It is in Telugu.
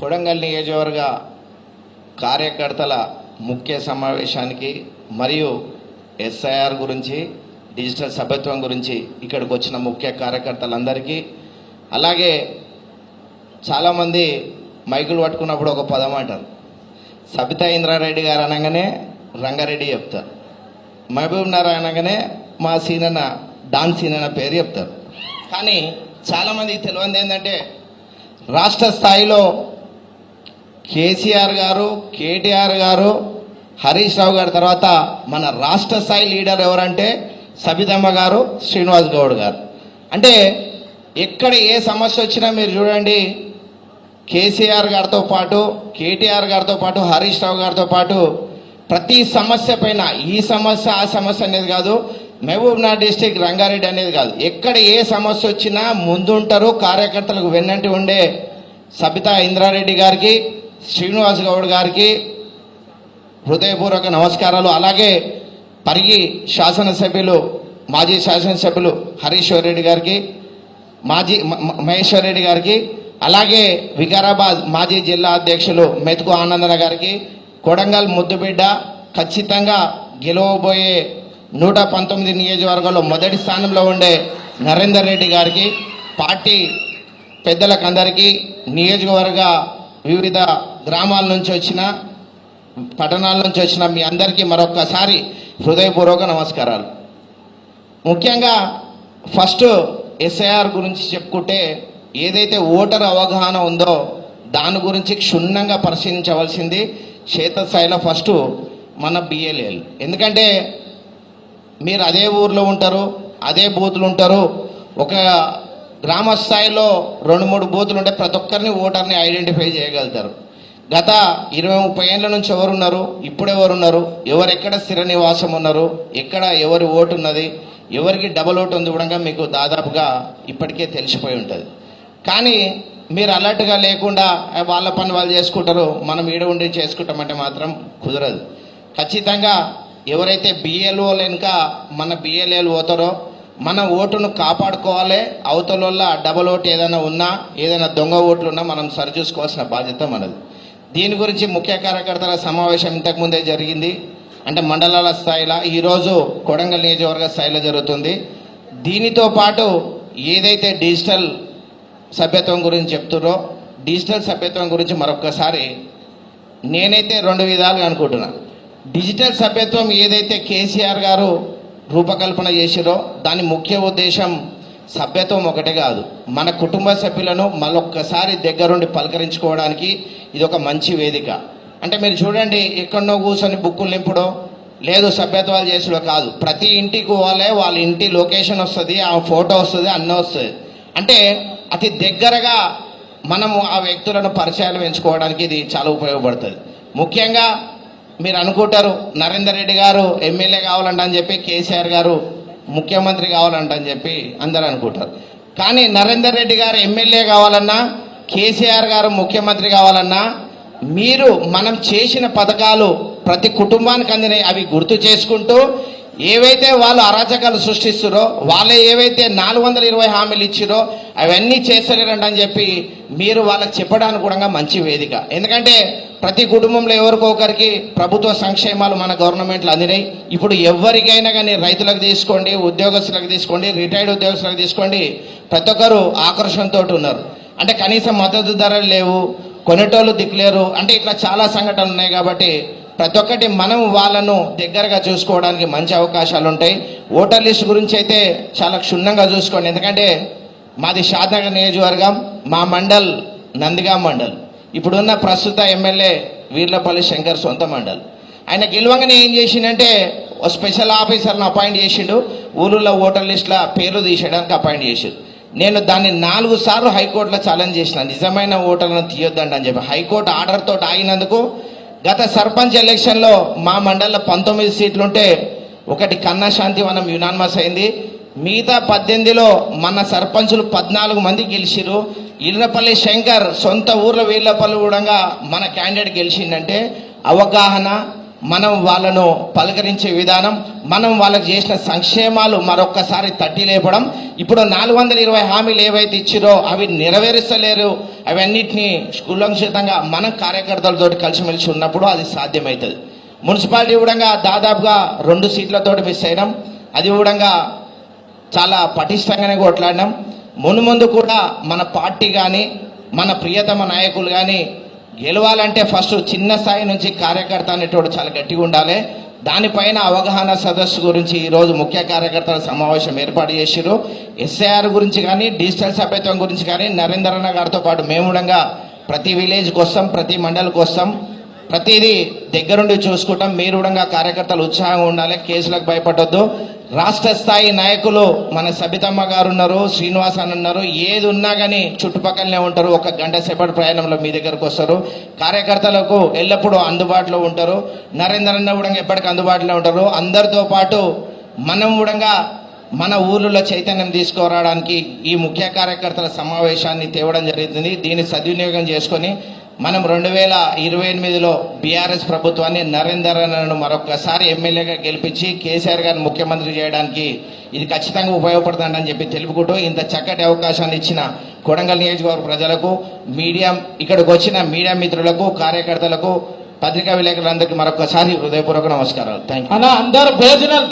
కొడంగల్ నియోజకవర్గ కార్యకర్తల ముఖ్య సమావేశానికి మరియు ఎస్ఐఆర్ గురించి డిజిటల్ సభ్యత్వం గురించి ఇక్కడికి వచ్చిన ముఖ్య కార్యకర్తలందరికీ, అలాగే చాలామంది మైకులు పట్టుకున్నప్పుడు ఒక పదం అంటారు, సబితా ఇంద్రారెడ్డి గారు అనగానే రంగారెడ్డి చెప్తారు, మహబూబ్ నగర్ అనగానే మా సీనన్న డాన్ సీనన్న పేరు చెప్తారు. కానీ చాలామందికి తెలియదు ఏంటంటే రాష్ట్ర స్థాయిలో కేసీఆర్ గారు, కేటీఆర్ గారు, హరీష్ రావు గారి తర్వాత మన రాష్ట్ర స్థాయి లీడర్ ఎవరంటే సబితమ్మ గారు, శ్రీనివాస్ గౌడ్ గారు. అంటే ఎక్కడ ఏ సమస్య వచ్చినా మీరు చూడండి, కేసీఆర్ గారితో పాటు, కేటీఆర్ గారితో పాటు, హరీష్ రావు గారితో పాటు ప్రతి సమస్య పైన ఈ సమస్య ఆ సమస్య అనేది కాదు, మహబూబ్ నగర్ డిస్టిక్ రంగారెడ్డి అనేది కాదు, ఎక్కడ ఏ సమస్య వచ్చినా ముందుంటారు. కార్యకర్తలకు వెన్నంటి ఉండే సబితా ఇంద్రారెడ్డి గారికి, శ్రీనివాస్ గౌడ్ గారికి హృదయపూర్వక నమస్కారాలు. అలాగే పరిగి శాసనసభ్యులు, మాజీ శాసనసభ్యులు హరీశ్వర్ రెడ్డి గారికి, మహేశ్వర్ రెడ్డి గారికి, అలాగే వికారాబాద్ మాజీ జిల్లా అధ్యక్షులు మెతుకు ఆనందన గారికి, కొడంగల్ ముద్దుబిడ్డ ఖచ్చితంగా గెలవబోయే 119 నియోజకవర్గాల్లో మొదటి స్థానంలో ఉండే నరేందర్ రెడ్డి గారికి, పార్టీ పెద్దలకందరికీ, నియోజకవర్గ వివిధ గ్రామాల నుంచి వచ్చిన, పట్టణాల నుంచి వచ్చిన మీ అందరికీ మరొక్కసారి హృదయపూర్వక నమస్కారాలు. ముఖ్యంగా ఫస్ట్ ఎస్ఐఆర్ గురించి చెప్పుకుంటే, ఏదైతే ఓటర్ అవగాహన ఉందో దాని గురించి క్షుణ్ణంగా పరిశీలించవలసింది క్షేత్రస్థాయిలో ఫస్ట్ మన బిఎల్ఏలు. ఎందుకంటే మీరు అదే ఊర్లో ఉంటారు, అదే బూతులు ఉంటారు, ఒక గ్రామ స్థాయిలో 2-3 బూతులు ఉంటే ప్రతి ఒక్కరిని ఓటర్ని ఐడెంటిఫై చేయగలుగుతారు. గత 20-30 ఏళ్ళ నుంచి ఎవరున్నారు, ఇప్పుడు ఎవరున్నారు, ఎవరెక్కడ స్థిర నివాసం ఉన్నారు, ఎక్కడ ఎవరి ఓటు ఉన్నది, ఎవరికి డబల్ ఓటు ఉంది కూడా మీకు దాదాపుగా ఇప్పటికే తెలిసిపోయి ఉంటుంది. కానీ మీరు అలర్ట్గా లేకుండా వాళ్ళ పని వాళ్ళు చేసుకుంటారు, మనం ఈడ ఉండి చేసుకుంటామంటే మాత్రం కుదరదు. ఖచ్చితంగా ఎవరైతే బిఎల్ఓ వెనుక మన బిఎల్ఏలు పోతారో మన ఓటును కాపాడుకోవాలి. అవతల వల్ల డబల్ ఓటు ఏదైనా ఉన్నా, ఏదైనా దొంగ ఓట్లు ఉన్నా మనం సరిచూసుకోవాల్సిన బాధ్యత మనది. దీని గురించి ముఖ్య కార్యకర్తల సమావేశం ఇంతకుముందే జరిగింది, అంటే మండలాల స్థాయిలో, ఈరోజు కొడంగల్ నియోజకవర్గ స్థాయిలో జరుగుతుంది. దీనితో పాటు ఏదైతే డిజిటల్ సభ్యత్వం గురించి చెప్తున్నారో, డిజిటల్ సభ్యత్వం గురించి మరొకసారి నేనైతే 2 విధాలుగా అనుకుంటున్నా. డిజిటల్ సభ్యత్వం ఏదైతే కేసీఆర్ గారు రూపకల్పన చేసిరో దాని ముఖ్య ఉద్దేశం సభ్యత్వం ఒకటే కాదు, మన కుటుంబ సభ్యులను మరొక్కసారి దగ్గరుండి పలకరించుకోవడానికి ఇది ఒక మంచి వేదిక. అంటే మీరు చూడండి, ఎక్కడనో కూర్చొని బుక్కులు నింపుడో లేదు సభ్యత్వాలు చేసుడో కాదు, ప్రతి ఇంటికి పోవాలి, వాళ్ళ ఇంటి లొకేషన్ వస్తుంది, ఆ ఫోటో వస్తుంది, అన్నీ వస్తుంది. అంటే అతి దగ్గరగా మనము ఆ వ్యక్తులను పరిచయాలు పెంచుకోవడానికి ఇది చాలా ఉపయోగపడుతుంది. ముఖ్యంగా మీరు అనుకుంటారు నరేందర్ రెడ్డి గారు ఎమ్మెల్యే కావాలంట అని చెప్పి, కేసీఆర్ గారు ముఖ్యమంత్రి కావాలంట అని చెప్పి అందరూ అనుకుంటారు. కానీ నరేందర్ రెడ్డి గారు ఎమ్మెల్యే కావాలన్నా, కేసీఆర్ గారు ముఖ్యమంత్రి కావాలన్నా, మీరు మనం చేసిన పథకాలు ప్రతి కుటుంబానికి అందినాయి అవి గుర్తు చేసుకుంటూ, ఏవైతే వాళ్ళు అరాచకాలు సృష్టిస్తారో, వాళ్ళే ఏవైతే 420 హామీలు ఇచ్చిరో అవన్నీ చేస్తలేరంట అని చెప్పి మీరు వాళ్ళకి చెప్పడానికి కూడా మంచి వేదిక. ఎందుకంటే ప్రతి కుటుంబంలో ఎవరికో ఒకరికి ప్రభుత్వ సంక్షేమాలు మన గవర్నమెంట్లో అందినాయి. ఇప్పుడు ఎవరికైనా కానీ, రైతులకు తీసుకోండి, ఉద్యోగస్తులకు తీసుకోండి, రిటైర్డ్ ఉద్యోగస్తులకు తీసుకోండి, ప్రతి ఒక్కరు ఆకర్షణతో ఉన్నారు. అంటే కనీసం మద్దతు ధరలు లేవు, కొనేటోళ్ళు దిక్కులేరు, అంటే ఇట్లా చాలా సంఘటనలు ఉన్నాయి. కాబట్టి ప్రతి ఒక్కటి మనం వాళ్ళను దగ్గరగా చూసుకోవడానికి మంచి అవకాశాలు ఉంటాయి. ఓటర్ లిస్ట్ గురించి అయితే చాలా క్షుణ్ణంగా చూసుకోండి. ఎందుకంటే మాది షాద్నగర్ నియోజకవర్గం, మా మండల్ నందిగాం మండల్. ఇప్పుడున్న ప్రస్తుత ఎమ్మెల్యే వీర్లపల్లి శంకర్ సొంత మండల్. ఆయన గెలవంగానే ఏం చేసిండంటే ఓ స్పెషల్ ఆఫీసర్ని అపాయింట్ చేసిండు, ఊళ్ళో ఓటర్ లిస్టుల పేర్లు తీసేయడానికి అపాయింట్ చేసిండు. నేను దాన్ని 4 సార్లు హైకోర్టులో ఛాలెంజ్ చేసిన, నిజమైన ఓటర్లను తీయొద్దండి అని చెప్పి. హైకోర్టు ఆర్డర్తో ఆగినందుకు గత సర్పంచ్ ఎలక్షన్లో మా మండలంలో 19 సీట్లుంటే ఒకటి కన్నా శాంతివనం యునానిమస్ అయింది. మిగతా 18లో మన సర్పంచులు 14 మంది గెలిచిరు. వీర్లపల్లి శంకర్ సొంత ఊర్లో వీర్లపల్లి కూడా మన క్యాండిడేట్ గెలిచిందంటే అవగాహన, మనం వాళ్ళను పలకరించే విధానం, మనం వాళ్ళకి చేసిన సంక్షేమాలు మరొక్కసారి తట్టి లేపడం. ఇప్పుడు 420 హామీలు ఏవైతే ఇచ్చిరో అవి నెరవేరుస్తలేరు, అవన్నిటినీ కులంక్షితంగా మనం కార్యకర్తలతో కలిసిమెలిసి ఉన్నప్పుడు అది సాధ్యమవుతుంది. మున్సిపాలిటీ కూడా దాదాపుగా 2 సీట్లతోటి మిస్ అయినాం. అది కూడా చాలా పటిష్టంగానే కొట్లాడినాం. ముందు కూడా మన పార్టీ కానీ మన ప్రియతమ నాయకులు కానీ గెలవాలంటే ఫస్ట్ చిన్న స్థాయి నుంచి కార్యకర్త అనేటోడు చాలా గట్టిగా ఉండాలి. దానిపైన అవగాహన సదస్సు గురించి ఈరోజు ముఖ్య కార్యకర్తల సమావేశం ఏర్పాటు చేసిరు. ఎస్ఐఆర్ గురించి కానీ డిజిటల్ సభ్యత్వం గురించి కానీ నరేంద్ర అన్న గారితో పాటు మేము కూడా ప్రతి విలేజ్కి వస్తాం, ప్రతి మండలికి వస్తాం, ప్రతిదీ దగ్గరుండి చూసుకుంటాం. మీరు కూడా కార్యకర్తలు ఉత్సాహంగా ఉండాలి, కేసులకు భయపడొద్దు. రాష్ట్ర స్థాయి నాయకులు మన సబితమ్మ గారు ఉన్నారు, శ్రీనివాస్ అని ఉన్నారు. ఏది ఉన్నా కానీ చుట్టుపక్కలనే ఉంటారు. 1 గంట సేపటి ప్రయాణంలో మీ దగ్గరకు వస్తారు. కార్యకర్తలకు ఎల్లప్పుడూ అందుబాటులో ఉంటారు. నరేంద్ర అన్న కూడా ఎప్పటికీ అందుబాటులో ఉంటారు. అందరితో పాటు మనం కూడా మన ఊళ్ళో చైతన్యం తీసుకురావడానికి ఈ ముఖ్య కార్యకర్తల సమావేశాన్ని తేవడం జరుగుతుంది. దీన్ని సద్వినియోగం చేసుకొని మనం 2028లో బీఆర్ఎస్ ప్రభుత్వాన్ని నరేందర్ అన్నను మరొకసారి ఎమ్మెల్యేగా గెలిపించి కేసీఆర్ గారిని ముఖ్యమంత్రి చేయడానికి ఇది ఖచ్చితంగా ఉపయోగపడుతుందని చెప్పి తెలుపుకుంటూ ఇంత చక్కటి అవకాశాన్ని ఇచ్చిన కొడంగల్ నియోజకవర్గ ప్రజలకు, మీడియా ఇక్కడికి వచ్చిన మీడియా మిత్రులకు, కార్యకర్తలకు, పత్రికా విలేకరులందరికీ మరొకసారి హృదయపూర్వక నమస్కారాలు. Thank you. అందరు భోజనాలు